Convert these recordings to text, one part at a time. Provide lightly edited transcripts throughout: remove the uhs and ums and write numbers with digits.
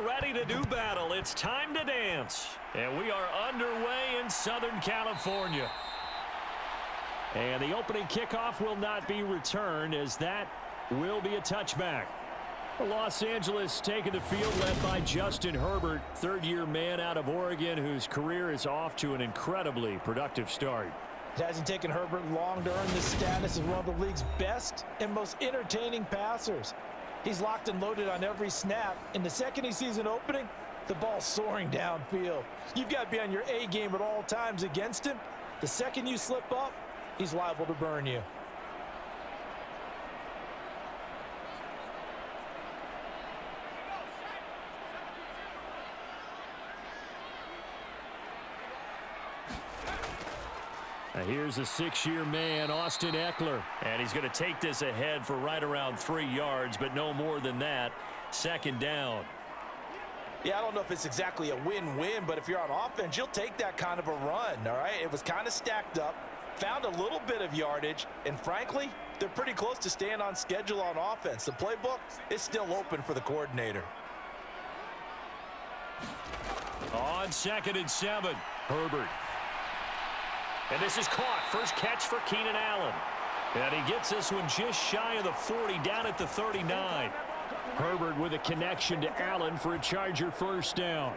ready to do battle. It's time to dance. And we are underway in Southern California. And the opening kickoff will not be returned, as that will be a touchback. Los Angeles taking the field, led by Justin Herbert, third-year man out of Oregon, whose career is off to an incredibly productive start. It hasn't taken Herbert long to earn this status as one of the league's best and most entertaining passers. He's locked and loaded on every snap, and the second he sees an opening, the ball's soaring downfield. You've got to be on your A game at all times against him. The second you slip up, he's liable to burn you. Now here's a 6-year man, Austin Eckler. And he's going to take this ahead for right around 3 yards, but no more than that. Second down. Yeah, I don't know if it's exactly a win-win, but if you're on offense, you'll take that kind of a run, all right? It was kind of stacked up, found a little bit of yardage, and frankly, they're pretty close to staying on schedule on offense. The playbook is still open for the coordinator. On 2nd and 7, Herbert. And this is caught. First catch for Keenan Allen. And he gets this one just shy of the 40, down at the 39. Herbert with a connection to Allen for a Charger first down.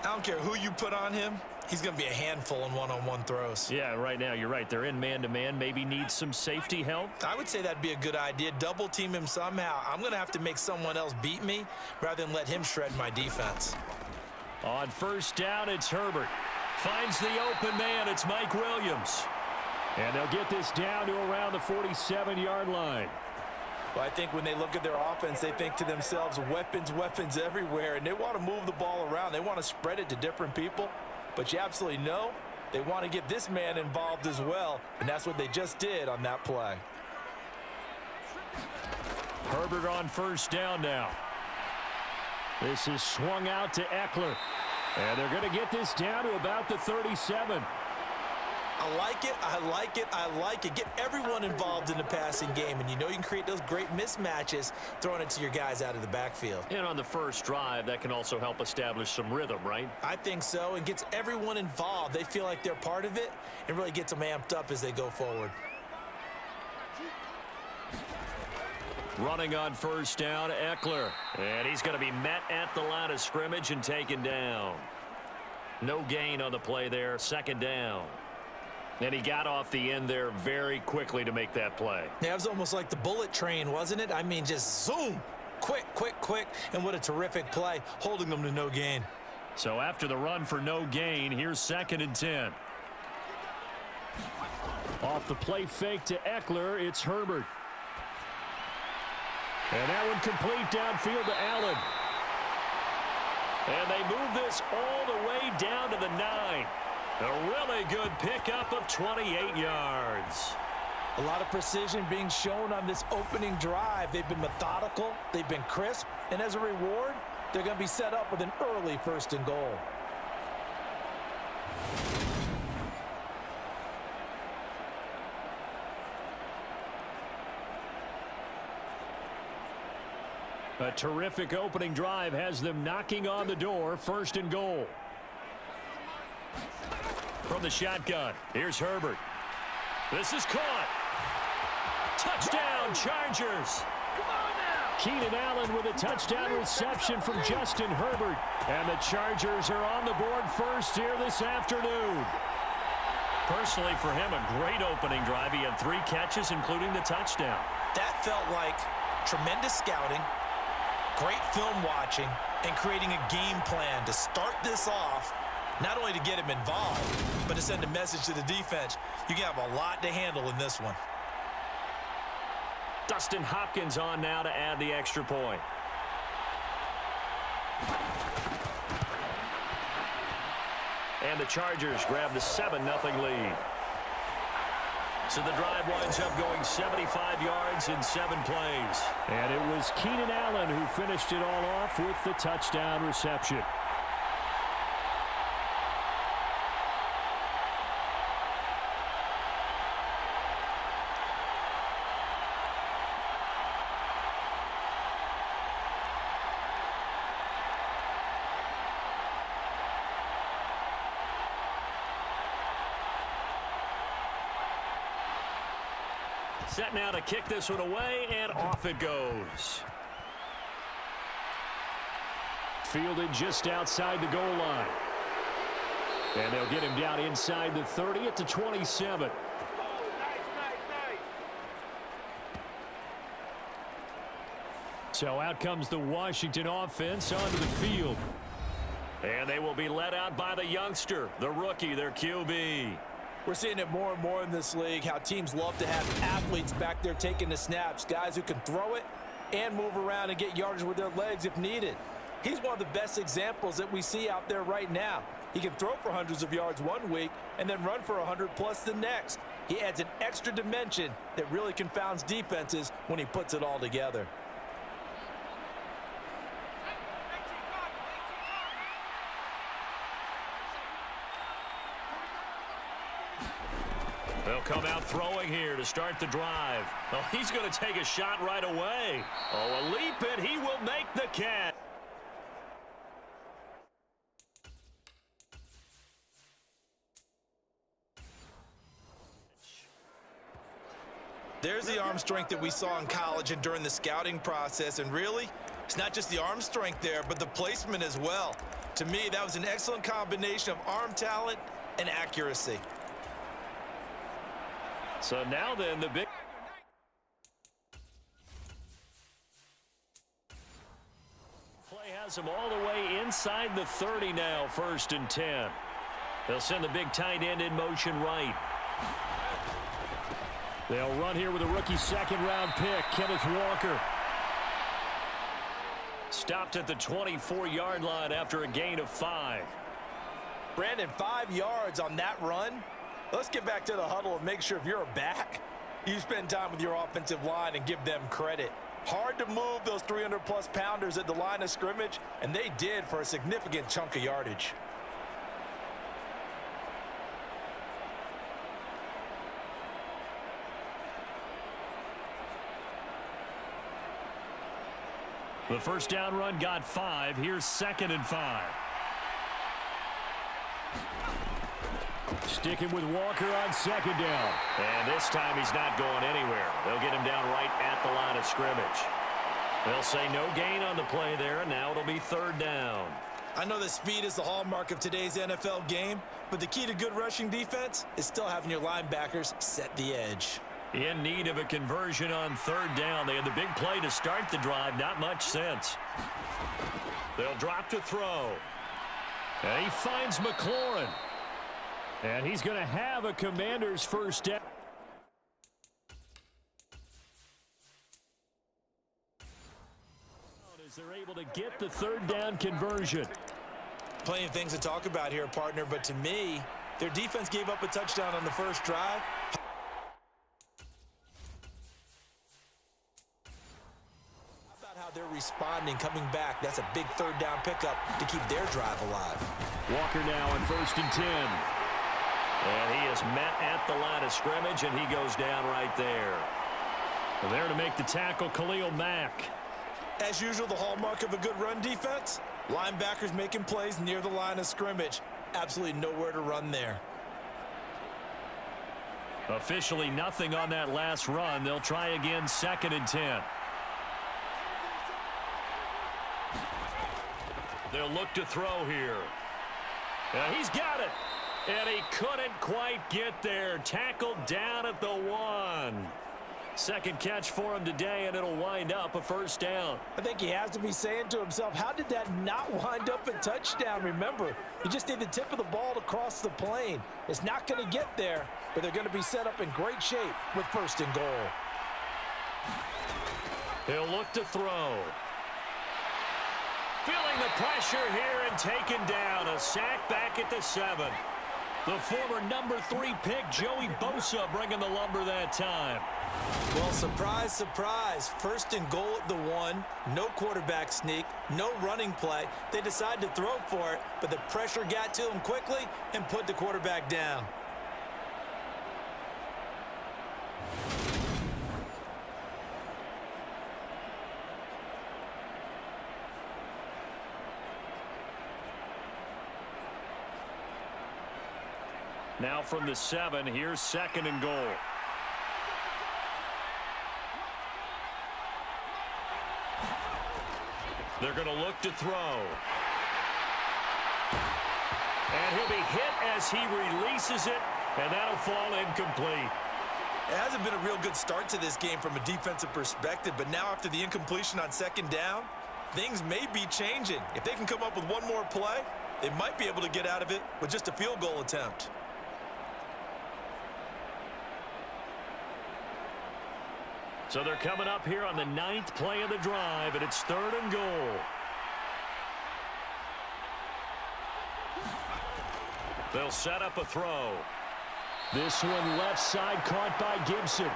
I don't care who you put on him. He's going to be a handful in one-on-one throws. Yeah, right now, you're right. They're in man-to-man. Maybe needs some safety help. I would say that'd be a good idea. Double team him somehow. I'm going to have to make someone else beat me rather than let him shred my defense. On first down, it's Herbert. Finds the open man. It's Mike Williams. And they'll get this down to around the 47-yard line. Well, I think when they look at their offense, they think to themselves, weapons, weapons everywhere, and they want to move the ball around. They want to spread it to different people. But you absolutely know they want to get this man involved as well, and that's what they just did on that play. Herbert on first down now. This is swung out to Eckler. And they're going to get this down to about the 37. I like it, I like it, I like it. Get everyone involved in the passing game, and you know you can create those great mismatches throwing it to your guys out of the backfield. And on the first drive, that can also help establish some rhythm, right? I think so, and gets everyone involved. They feel like they're part of it and really gets them amped up as they go forward. Running on first down, Eckler. And he's going to be met at the line of scrimmage and taken down. No gain on the play there, second down. And he got off the end there very quickly to make that play. Yeah, it was almost like the bullet train, wasn't it? I mean, just zoom, quick, quick, quick, and what a terrific play, holding them to no gain. So after the run for no gain, here's 2nd and 10. Off the play fake to Eckler, it's Herbert. And that one complete downfield to Allen. And they move this all the way down to the 9. A really good pickup of 28 yards. A lot of precision being shown on this opening drive. They've been methodical, they've been crisp, and as a reward, they're going to be set up with an early 1st and goal. A terrific opening drive has them knocking on the door, 1st and goal. From the shotgun, here's Herbert. This is caught. Touchdown, Chargers. Keenan Allen with a touchdown reception from Justin Herbert. And the Chargers are on the board first here this afternoon. Personally, for him, a great opening drive. He had 3 catches, including the touchdown. That felt like tremendous scouting, great film watching, and creating a game plan to start this off, not only to get him involved, but to send a message to the defense. You can have a lot to handle in this one. Dustin Hopkins on now to add the extra point. And the Chargers grab the 7-0 lead. So the drive winds up going 75 yards in 7 plays. And it was Keenan Allen who finished it all off with the touchdown reception. Set now to kick this one away, and off it goes. Fielded just outside the goal line. And they'll get him down inside the 30 at the 27. So out comes the Washington offense onto the field. And they will be led out by the youngster, the rookie, their QB. We're seeing it more and more in this league, how teams love to have athletes back there taking the snaps, guys who can throw it and move around and get yardage with their legs if needed. He's one of the best examples that we see out there right now. He can throw for hundreds of yards one week and then run for 100+ the next. He adds an extra dimension that really confounds defenses when he puts it all together. They'll come out throwing here to start the drive. Oh, he's going to take a shot right away. Oh, a leap, and he will make the catch. There's the arm strength that we saw in college and during the scouting process. And really, it's not just the arm strength there, but the placement as well. To me, that was an excellent combination of arm talent and accuracy. So now then, the big play has him all the way inside the 30 now, 1st and 10. They'll send the big tight end in motion right. They'll run here with a rookie second-round pick, Kenneth Walker. Stopped at the 24-yard line after a gain of 5. Brandon, 5 yards on that run. Let's get back to the huddle and make sure if you're a back, you spend time with your offensive line and give them credit. Hard to move those 300+ pounders at the line of scrimmage, and they did for a significant chunk of yardage. The first down run got 5. Here's 2nd and 5. Sticking with Walker on 2nd down. And this time he's not going anywhere. They'll get him down right at the line of scrimmage. They'll say no gain on the play there, and now it'll be 3rd down. I know that speed is the hallmark of today's NFL game, but the key to good rushing defense is still having your linebackers set the edge. In need of a conversion on 3rd down. They had the big play to start the drive. Not much sense. They'll drop to throw. And he finds McLaurin. And he's going to have a Commander's first down. As they're able to get the 3rd down conversion. Plenty of things to talk about here, partner, but to me, their defense gave up a touchdown on the first drive. How they're responding, coming back. That's a big 3rd down pickup to keep their drive alive. Walker now on 1st and 10. And he is met at the line of scrimmage, and he goes down right there. And there to make the tackle, Khalil Mack. As usual, the hallmark of a good run defense, linebackers making plays near the line of scrimmage. Absolutely nowhere to run there. Officially nothing on that last run. They'll try again, 2nd and 10. They'll look to throw here. He's got it. And he couldn't quite get there. Tackled down at the 1. Second catch for him today, and it'll wind up a 1st down. I think he has to be saying to himself, how did that not wind up a touchdown? Remember, you just need the tip of the ball to cross the plane. It's not going to get there, but they're going to be set up in great shape with 1st and goal. He'll look to throw. Feeling the pressure here and taken down. A sack back at the 7. The former number 3 pick, Joey Bosa, bringing the lumber that time. Well, surprise, surprise. 1st and goal at the 1. No quarterback sneak. No running play. They decide to throw for it, but the pressure got to him quickly and put the quarterback down. Now from the 7, here's 2nd and goal. They're going to look to throw. And he'll be hit as he releases it, and that'll fall incomplete. It hasn't been a real good start to this game from a defensive perspective, but now after the incompletion on second down, things may be changing. If they can come up with one more play, they might be able to get out of it with just a field goal attempt. So they're coming up here on the 9th play of the drive, and it's 3rd and goal. They'll set up a throw. This one left side caught by Gibson.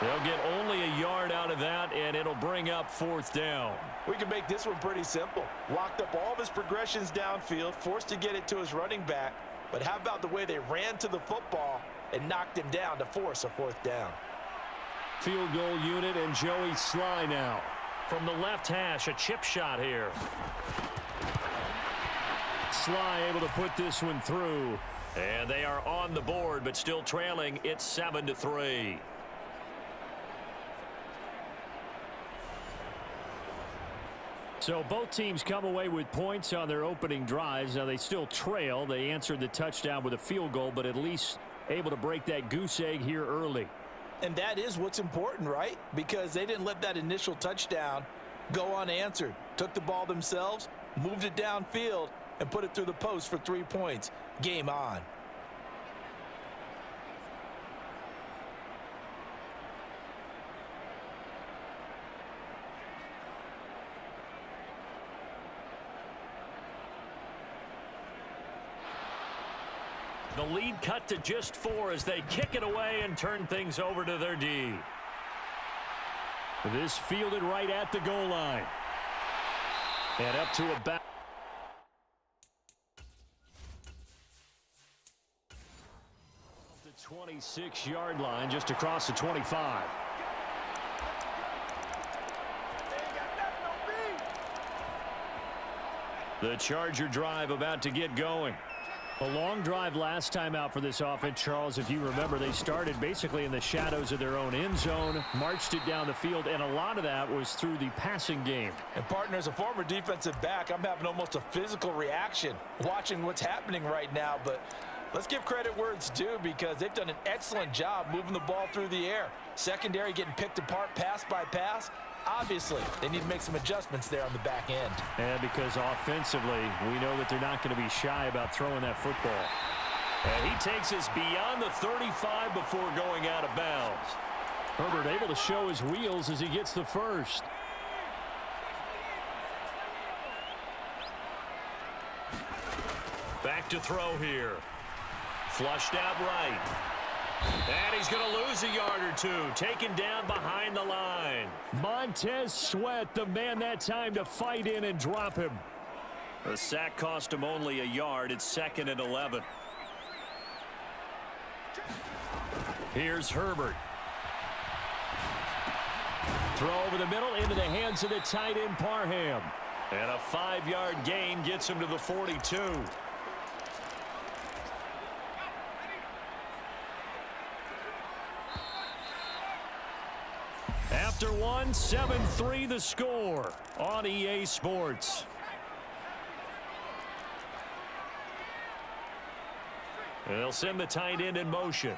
They'll get only a yard out of that, and it'll bring up 4th down. We can make this one pretty simple. Locked up all of his progressions downfield, forced to get it to his running back. But how about the way they ran to the football and knocked him down to force a 4th down? Field goal unit and Joey Sly now. From the left hash, a chip shot here. Sly able to put this one through. And they are on the board, but still trailing. It's 7-3. So both teams come away with points on their opening drives. Now they still trail. They answered the touchdown with a field goal, but at least able to break that goose egg here early. And that is what's important, right? Because they didn't let that initial touchdown go unanswered. Took the ball themselves, moved it downfield, and put it through the post for 3 points. Game on. The lead cut to just 4 as they kick it away and turn things over to their D. This fielded right at the goal line. And up to about the 26-yard line, just across the 25. The Charger drive about to get going. A long drive last time out for this offense, Charles. If you remember, they started basically in the shadows of their own end zone, marched it down the field, and a lot of that was through the passing game. And, partner, as a former defensive back, I'm having almost a physical reaction watching what's happening right now. But let's give credit where it's due because they've done an excellent job moving the ball through the air. Secondary getting picked apart pass by pass. Obviously, they need to make some adjustments there on the back end. And because offensively, we know that they're not going to be shy about throwing that football. And he takes us beyond the 35 before going out of bounds. Herbert able to show his wheels as he gets the first. Back to throw here. Flushed out right. And he's going to lose a yard or two. Taken down behind the line. Montez Sweat, the man that time to fight in and drop him. The sack cost him only a yard. It's 2nd and 11. Here's Herbert. Throw over the middle into the hands of the tight end Parham. And a 5-yard gain gets him to the 42. After one, 7-3 the score on EA Sports. They'll send the tight end in motion.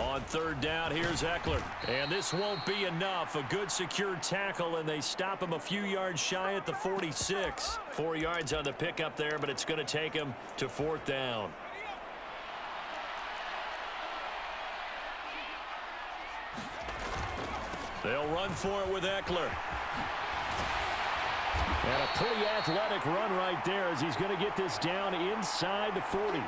On 3rd down, here's Eckler. And this won't be enough. A good secure tackle, and they stop him a few yards shy at the 46. 4 yards on the pickup there, but it's going to take him to 4th down. They'll run for it with Eckler. And a pretty athletic run right there as he's going to get this down inside the 40.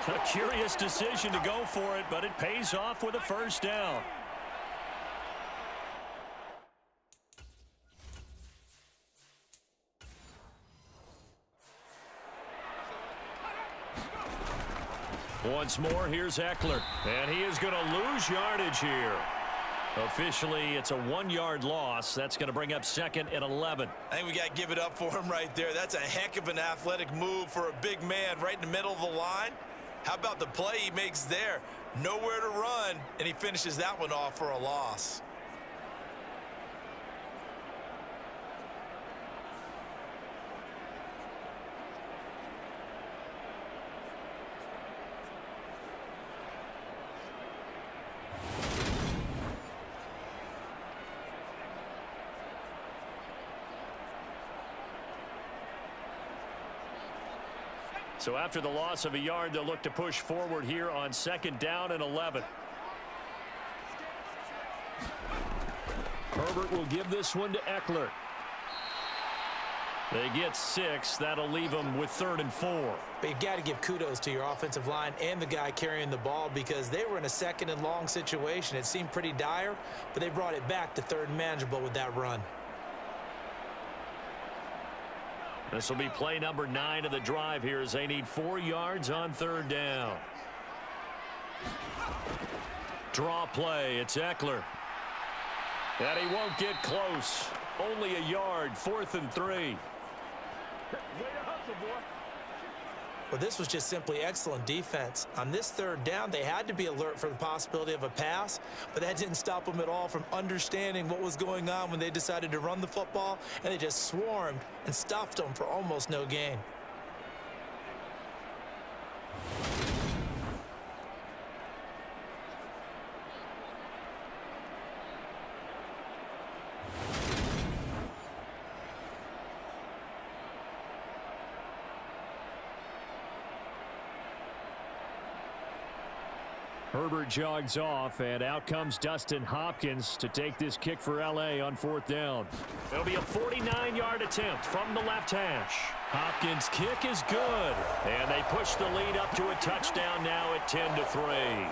A curious decision to go for it, but it pays off with a 1st down. Once more, here's Eckler. And he is going to lose yardage here. Officially, it's a 1-yard loss. That's going to bring up 2nd and 11. I think we got to give it up for him right there. That's a heck of an athletic move for a big man right in the middle of the line. How about the play he makes there? Nowhere to run, and he finishes that one off for a loss. So after the loss of a yard, they'll look to push forward here on 2nd down and 11. Herbert will give this one to Eckler. They get 6. That'll leave them with 3rd and 4. But you've got to give kudos to your offensive line and the guy carrying the ball because they were in a 2nd and long situation. It seemed pretty dire, but they brought it back to 3rd and manageable with that run. This will be play number 9 of the drive here as they need 4 yards on 3rd down. Draw play. It's Eckler. And he won't get close. Only a yard. 4th and 3. Well, this was just simply excellent defense. On this 3rd down, they had to be alert for the possibility of a pass, but that didn't stop them at all from understanding what was going on when they decided to run the football, and they just swarmed and stuffed them for almost no gain. Herbert jogs off, and out comes Dustin Hopkins to take this kick for L.A. on 4th down. It'll be a 49-yard attempt from the left hash. Hopkins' kick is good, and they push the lead up to a touchdown now at 10-3.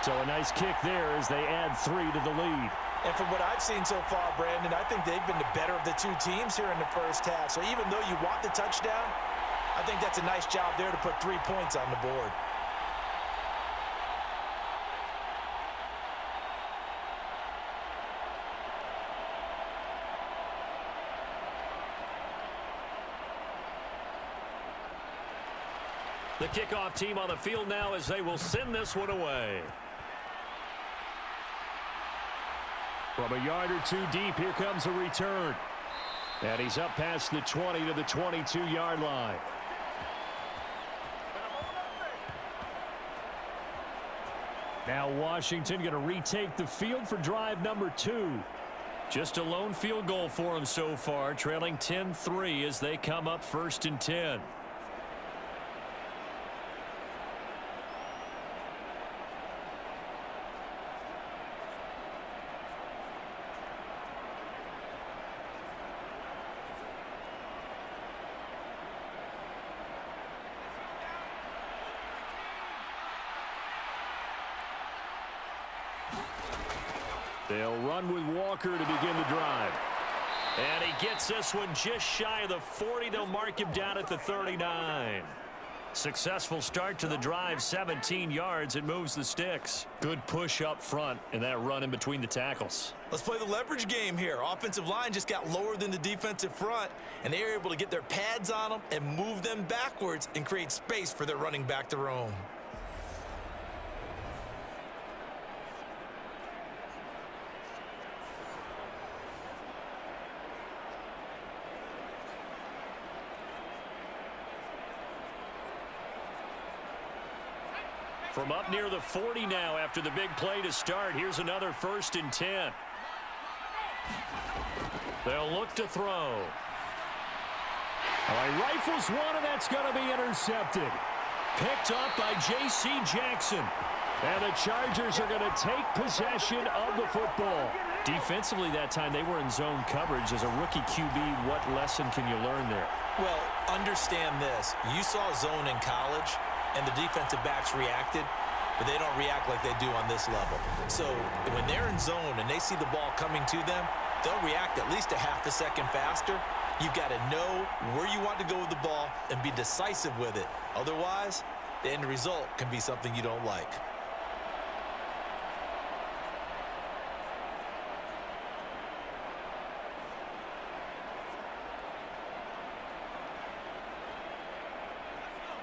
So a nice kick there as they add 3 to the lead. And from what I've seen so far, Brandon, I think they've been the better of the two teams here in the first half. So even though you want the touchdown, I think that's a nice job there to put 3 points on the board. The kickoff team on the field now as they will send this one away. From a yard or 2 deep, here comes a return. And he's up past the 20 to the 22-yard line. Now Washington going to retake the field for drive number 2. Just a lone field goal for them so far, trailing 10-3 as they come up 1st and 10. They'll run with Walker to begin the drive. And he gets this one just shy of the 40. They'll mark him down at the 39. Successful start to the drive, 17 yards. It moves the sticks. Good push up front and that run in between the tackles. Let's play the leverage game here. Offensive line just got lower than the defensive front, and they were able to get their pads on them and move them backwards and create space for their running back to roam. From up near the 40 now after the big play to start. Here's another 1st and 10. They'll look to throw. He rifles one, and that's going to be intercepted. Picked up by J.C. Jackson. And the Chargers are going to take possession of the football. Defensively that time, they were in zone coverage. As a rookie QB, what lesson can you learn there? Well, understand this. You saw zone in college, and the defensive backs reacted, but they don't react like they do on this level. So when they're in zone and they see the ball coming to them, they'll react at least a half a second faster. You've got to know where you want to go with the ball and be decisive with it. Otherwise, the end result can be something you don't like.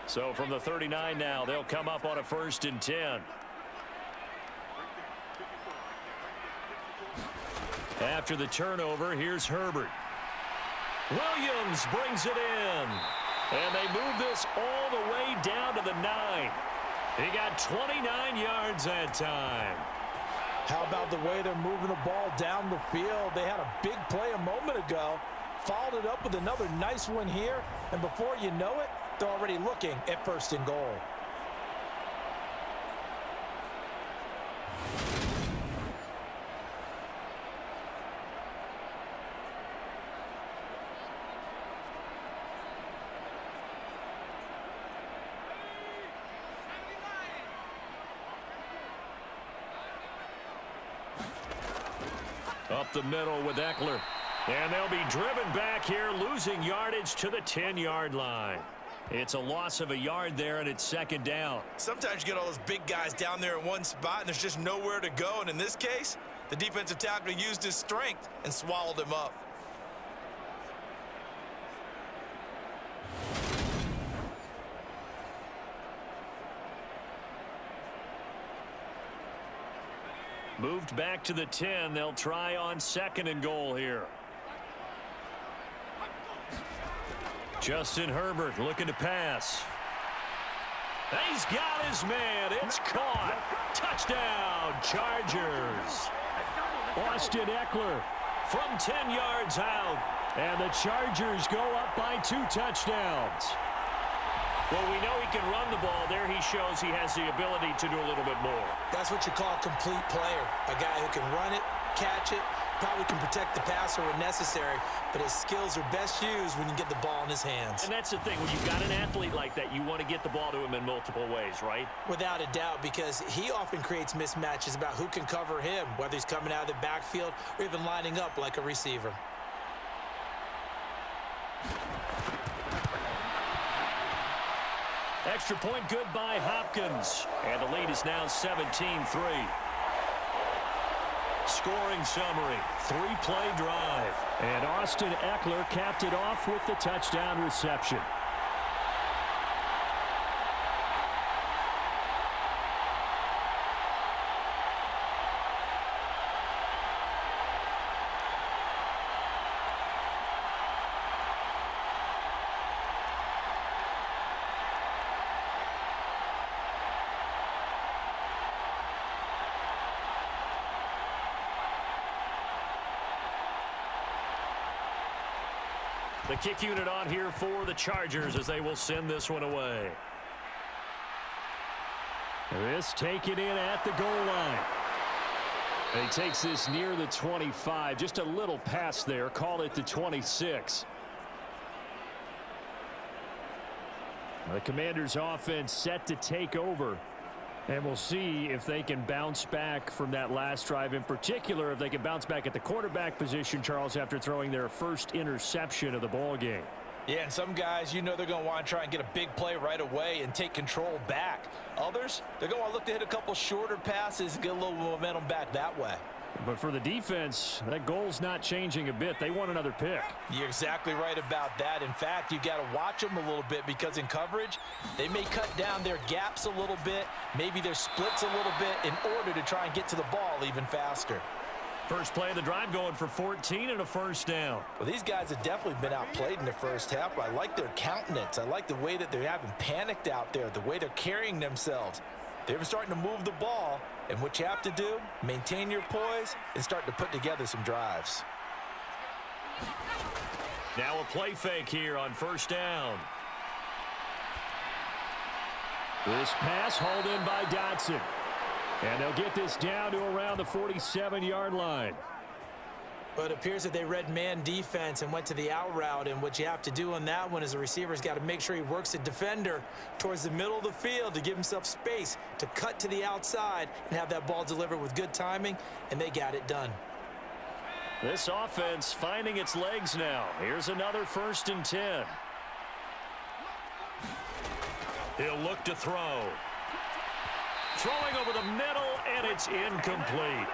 So from the 39 now, they'll come up on a 1st and 10. After the turnover, here's Herbert. Williams brings it in. And they move this all the way down to the 9. He got 29 yards that time. How about the way they're moving the ball down the field? They had a big play a moment ago, followed it up with another nice one here, and before you know it, they're already looking at 1st and goal. Up the middle with Eckler. And they'll be driven back here, losing yardage to the 10-yard line. It's a loss of a yard there, and it's 2nd down. Sometimes you get all those big guys down there in one spot, and there's just nowhere to go. And in this case, the defensive tackle used his strength and swallowed him up. Moved back to the 10. They'll try on 2nd and goal here. Justin Herbert looking to pass. He's got his man. It's caught. Touchdown, Chargers. Austin Eckler from 10 yards out. And the Chargers go up by 2 touchdowns. Well, we know he can run the ball. There he shows he has the ability to do a little bit more. That's what you call a complete player. A guy who can run it, catch it, probably can protect the passer when necessary, but his skills are best used when you get the ball in his hands. And that's the thing. When you've got an athlete like that, you want to get the ball to him in multiple ways, right? Without a doubt, because he often creates mismatches about who can cover him, whether he's coming out of the backfield or even lining up like a receiver. Extra point good by Hopkins. And the lead is now 17-3. Scoring summary, 3-play drive. And Austin Eckler capped it off with the touchdown reception. The kick unit on here for the Chargers as they will send this one away. This taken in at the goal line. He takes this near the 25. Just a little pass there. Call it the 26. The Commanders' offense set to take over. And we'll see if they can bounce back from that last drive. In particular, if they can bounce back at the quarterback position, Charles, after throwing their first interception of the ball game. Yeah, and some guys, you know they're going to want to try and get a big play right away and take control back. Others, they're going to look to hit a couple shorter passes and get a little momentum back that way. But for the defense, that goal's not changing a bit. They want another pick. You're exactly right about that. In fact, you got to watch them a little bit because in coverage, they may cut down their gaps a little bit, maybe their splits a little bit in order to try and get to the ball even faster. First play of the drive going for 14 and a first down. Well, these guys have definitely been outplayed in the first half. I like their countenance. I like the way that they haven't panicked out there, the way they're carrying themselves. They're starting to move the ball, and what you have to do, maintain your poise and start to put together some drives. Now a play fake here on first down. This pass hauled in by Dotson. And they'll get this down to around the 47-yard line. But it appears that they read man defense and went to the out route, and what you have to do on that one is the receiver's got to make sure he works the defender towards the middle of the field to give himself space to cut to the outside and have that ball delivered with good timing, and they got it done. This offense finding its legs now. Here's another 1st and 10. He'll look to throw. Throwing over the middle, and it's incomplete.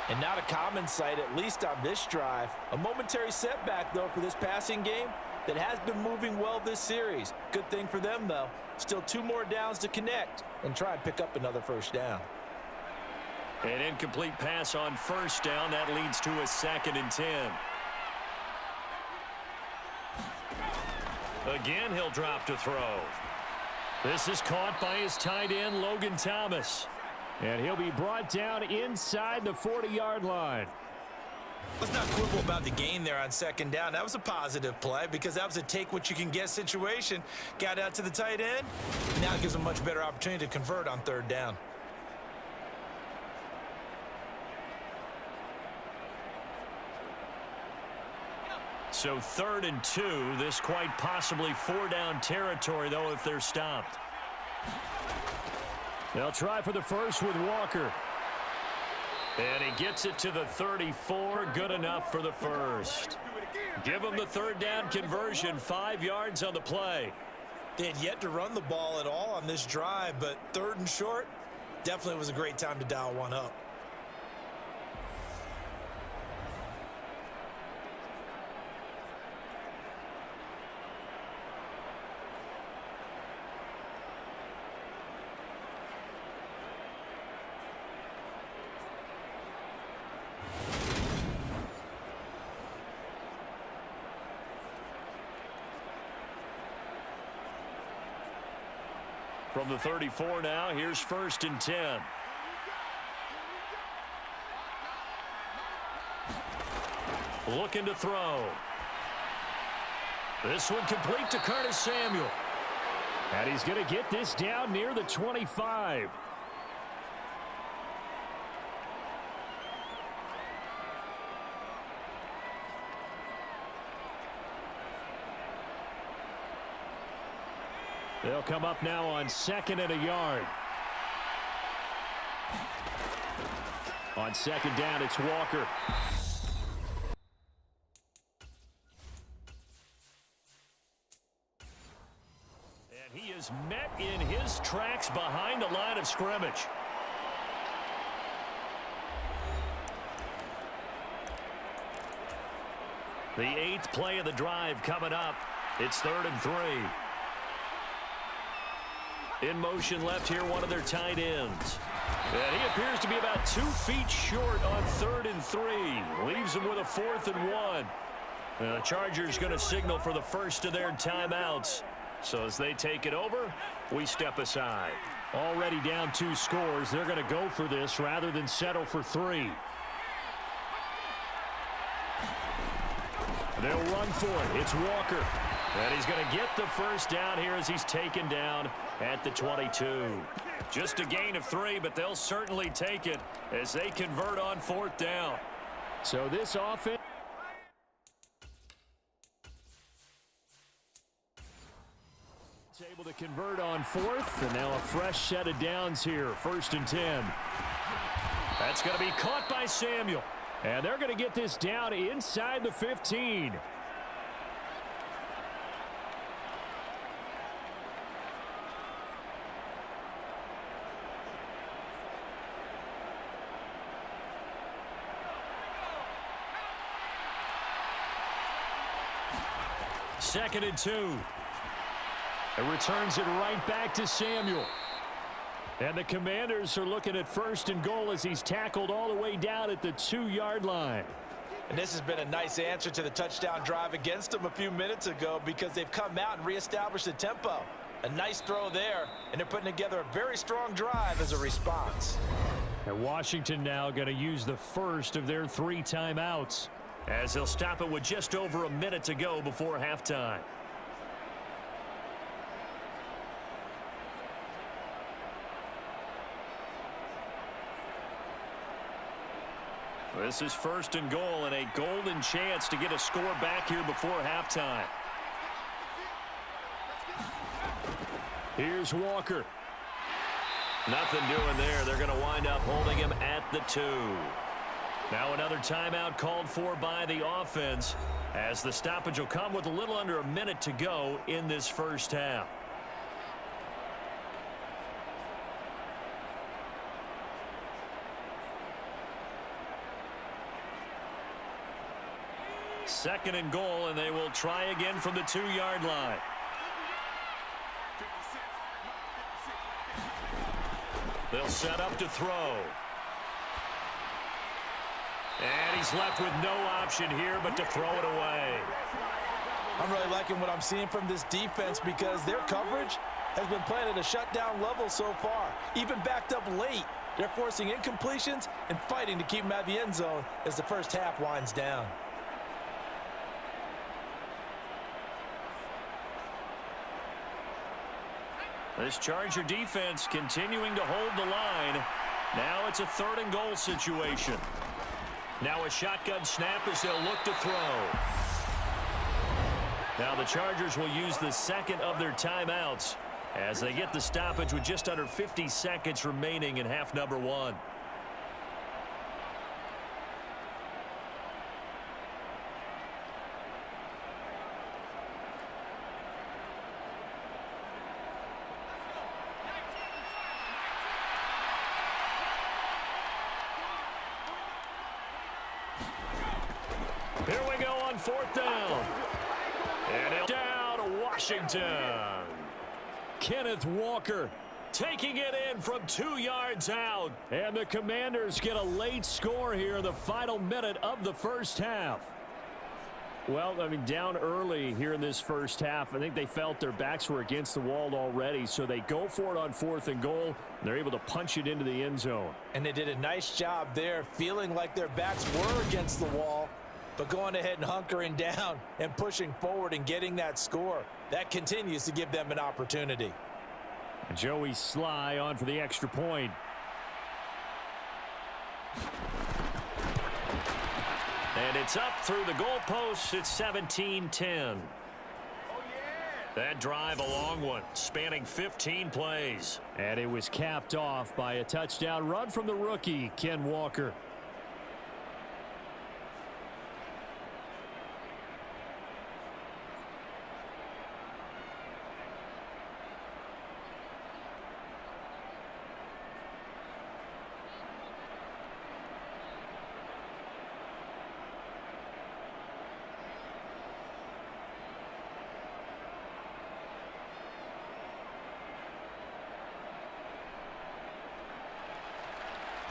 And not a common sight, at least on this drive. A momentary setback, though, for this passing game that has been moving well this series. Good thing for them, though. Still 2 more downs to connect and try and pick up another first down. An incomplete pass on first down. That leads to a 2nd and 10. Again, he'll drop to throw. This is caught by his tight end, Logan Thomas. And he'll be brought down inside the 40-yard line. Let's not quibble about the gain there on second down. That was a positive play because that was a take-what-you-can-get situation. Got out to the tight end. Now it gives him a much better opportunity to convert on third down. So 3rd and 2. This quite possibly 4-down territory, though, if they're stopped. They'll try for the first with Walker. And he gets it to the 34. Good enough for the first. Give him the 3rd down conversion. 5 yards on the play. They had yet to run the ball at all on this drive, but 3rd and short definitely was a great time to dial one up. From the 34 now, here's 1st and 10. Looking to throw. This one complete to Curtis Samuel. And he's going to get this down near the 25. They'll come up now on 2nd and a yard. On 2nd down, it's Walker. And he is met in his tracks behind the line of scrimmage. The 8th play of the drive coming up. It's 3rd and 3. In motion left here, one of their tight ends. And he appears to be about 2 feet short on 3rd and 3. Leaves them with a 4th and 1. The Chargers going to signal for the first of their timeouts. So as they take it over, we step aside. Already down 2 scores. They're going to go for this rather than settle for 3. They'll run for it. It's Walker. And he's going to get the first down here as he's taken down at the 22. Just a gain of 3, but they'll certainly take it as they convert on 4th down. So this offense is able to convert on 4th, and now a fresh set of downs here. 1st and 10. That's going to be caught by Samuel. And they're going to get this down inside the 15. Second and 2. It returns it right back to Samuel. And the Commanders are looking at 1st and goal as he's tackled all the way down at the 2-yard line. And this has been a nice answer to the touchdown drive against them a few minutes ago because they've come out and reestablished the tempo. A nice throw there, and they're putting together a very strong drive as a response. And Washington now going to use the first of their 3 timeouts as they'll stop it with just over a minute to go before halftime. This is 1st and goal and a golden chance to get a score back here before halftime. Here's Walker. Nothing doing there. They're going to wind up holding him at the 2. Now another timeout called for by the offense as the stoppage will come with a little under a minute to go in this first half. Second and goal, and they will try again from the 2-yard line. They'll set up to throw. And he's left with no option here but to throw it away. I'm really liking what I'm seeing from this defense because their coverage has been playing at a shutdown level so far, even backed up late. They're forcing incompletions and fighting to keep them out of the end zone as the first half winds down. This Charger defense continuing to hold the line. Now it's a 3rd and goal situation. Now a shotgun snap as they'll look to throw. Now the Chargers will use the second of their timeouts as they get the stoppage with just under 50 seconds remaining in half number 1. Here we go on 4th down. And it's down to Washington. Kenneth Walker taking it in from 2 yards out. And the Commanders get a late score here in the final minute of the first half. Well, I mean, down early here in this first half. I think they felt their backs were against the wall already, so they go for it on 4th and goal, and they're able to punch it into the end zone. And they did a nice job there, feeling like their backs were against the wall, but going ahead and hunkering down and pushing forward and getting that score. That continues to give them an opportunity. Joey Sly on for the extra point. And it's up through the goalposts. It's 17-10. That drive, a long one, spanning 15 plays. And it was capped off by a touchdown run from the rookie, Ken Walker.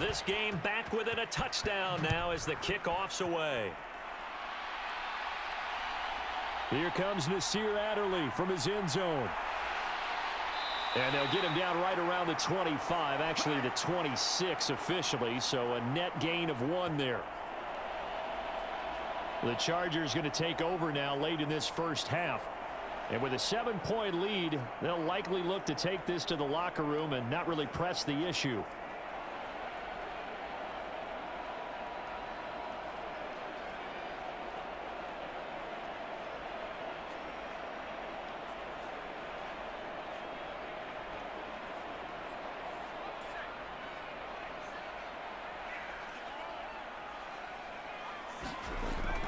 This game back within a touchdown now as the kickoff's away. Here comes Nasir Adderley from his end zone. And they'll get him down right around the 25, actually the 26 officially, so a net gain of 1 there. The Chargers going to take over now late in this first half. And with a 7-point lead, they'll likely look to take this to the locker room and not really press the issue.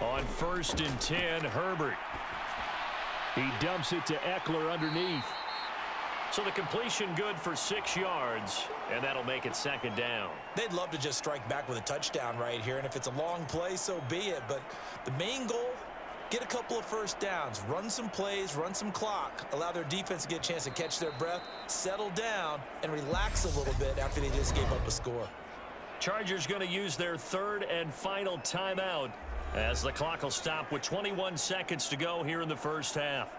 On 1st and 10, Herbert. He dumps it to Eckler underneath. So the completion good for 6 yards, and that'll make it 2nd down. They'd love to just strike back with a touchdown right here, and if it's a long play, so be it. But the main goal, get a couple of first downs, run some plays, run some clock, allow their defense to get a chance to catch their breath, settle down, and relax a little bit after they just gave up a score. Chargers going to use their 3rd and final timeout as the clock will stop with 21 seconds to go here in the first half.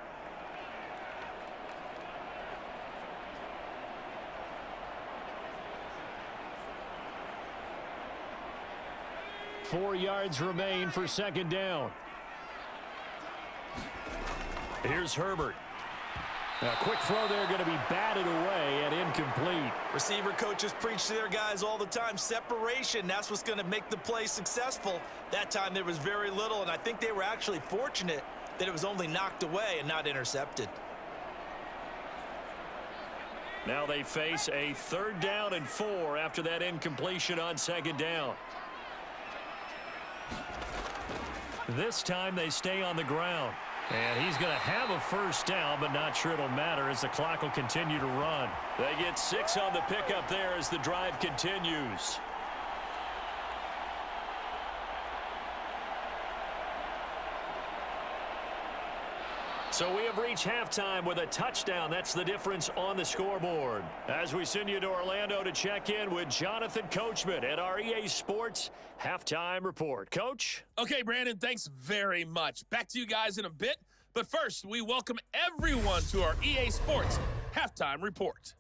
Four yards remain for 2nd down. Here's Herbert. A quick throw there going to be batted away and incomplete. Receiver coaches preach to their guys all the time. Separation, that's what's going to make the play successful. That time there was very little, and I think they were actually fortunate that it was only knocked away and not intercepted. Now they face a 3rd down and 4 after that incompletion on 2nd down. This time they stay on the ground. And he's going to have a first down, but not sure it'll matter as the clock will continue to run. They get 6 on the pickup there as the drive continues. So we have reached halftime with a touchdown. That's the difference on the scoreboard. As we send you to Orlando to check in with Jonathan Coachman at our EA Sports Halftime Report. Coach? Okay, Brandon, thanks very much. Back to you guys in a bit. But first, we welcome everyone to our EA Sports Halftime Report.